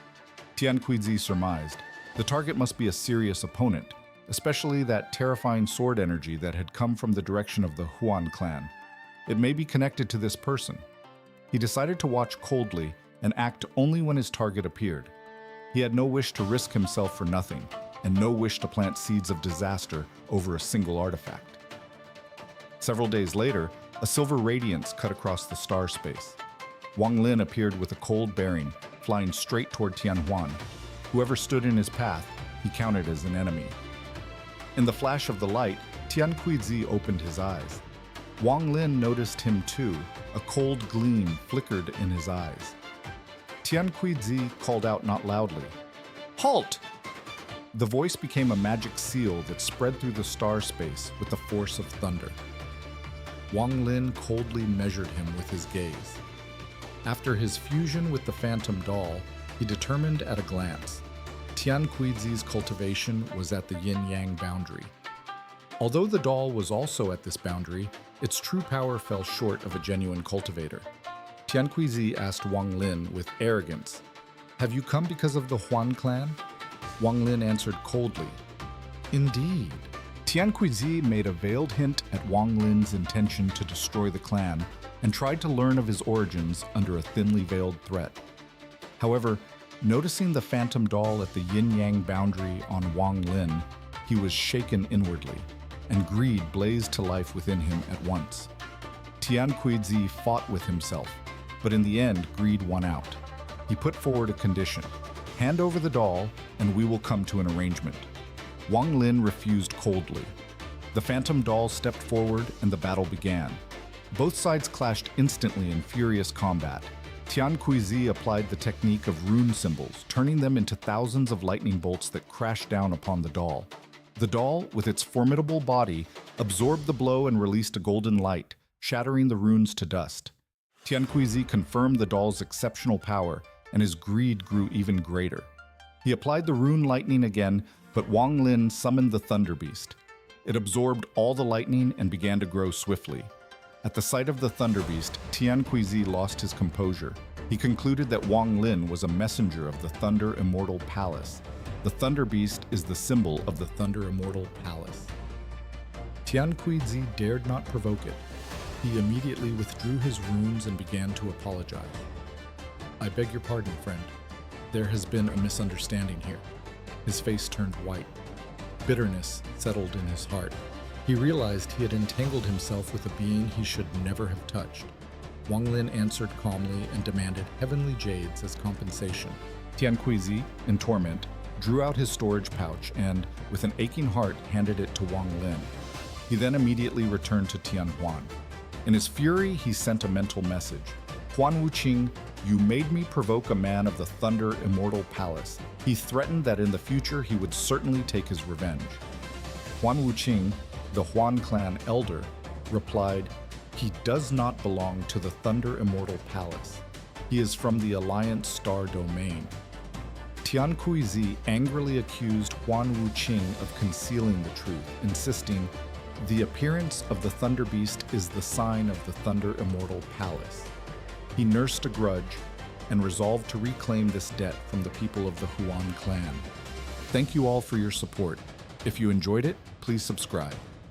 Tian Kuizi surmised, the target must be a serious opponent, especially that terrifying sword energy that had come from the direction of the Huan clan. It may be connected to this person. He decided to watch coldly and act only when his target appeared. He had no wish to risk himself for nothing, and no wish to plant seeds of disaster over a single artifact. Several days later, a silver radiance cut across the star space. Wang Lin appeared with a cold bearing, flying straight toward Tianhuan. Whoever stood in his path, he counted as an enemy. In the flash of the light, Tian Kuizi opened his eyes. Wang Lin noticed him too. A cold gleam flickered in his eyes. Tian Kuizi called out not loudly, "Halt!" The voice became a magic seal that spread through the star space with the force of thunder. Wang Lin coldly measured him with his gaze. After his fusion with the phantom doll, he determined at a glance. Tian Kuizi's cultivation was at the yin-yang boundary. Although the doll was also at this boundary, its true power fell short of a genuine cultivator. Tian Kuizi asked Wang Lin with arrogance, "Have you come because of the Huan Clan?" Wang Lin answered coldly, "Indeed." Tian Kuizi made a veiled hint at Wang Lin's intention to destroy the clan and tried to learn of his origins under a thinly veiled threat. However, noticing the phantom doll at the yin-yang boundary on Wang Lin, he was shaken inwardly, and greed blazed to life within him at once. Tian Kuizi fought with himself, but in the end, greed won out. He put forward a condition: hand over the doll, and we will come to an arrangement. Wang Lin refused coldly. The phantom doll stepped forward, and the battle began. Both sides clashed instantly in furious combat. Tian Kuizi applied the technique of rune symbols, turning them into thousands of lightning bolts that crashed down upon the doll. The doll, with its formidable body, absorbed the blow and released a golden light, shattering the runes to dust. Tian Kuizi confirmed the doll's exceptional power, and his greed grew even greater. He applied the rune lightning again, but Wang Lin summoned the Thunder Beast. It absorbed all the lightning and began to grow swiftly. At the sight of the Thunder Beast, Tian Kuizi lost his composure. He concluded that Wang Lin was a messenger of the Thunder Immortal Palace. The Thunder Beast is the symbol of the Thunder Immortal Palace. Tian Kuizi dared not provoke it. He immediately withdrew his runes and began to apologize. "I beg your pardon, friend. There has been a misunderstanding here." His face turned white. Bitterness settled in his heart. He realized he had entangled himself with a being he should never have touched. Wang Lin answered calmly and demanded heavenly jades as compensation. Tian Kuizi, in torment, drew out his storage pouch and, with an aching heart, handed it to Wang Lin. He then immediately returned to Tian Huan. In his fury, he sent a mental message. "Huan Wuqing, you made me provoke a man of the Thunder Immortal Palace." He threatened that in the future he would certainly take his revenge. Huan Wuqing, the Huan Clan elder, replied, "He does not belong to the Thunder Immortal Palace. He is from the Alliance Star Domain." Tian Kuizi angrily accused Huan Wuqing of concealing the truth, insisting, "The appearance of the Thunder Beast is the sign of the Thunder Immortal Palace." He nursed a grudge and resolved to reclaim this debt from the people of the Huan Clan. Thank you all for your support. If you enjoyed it, please subscribe.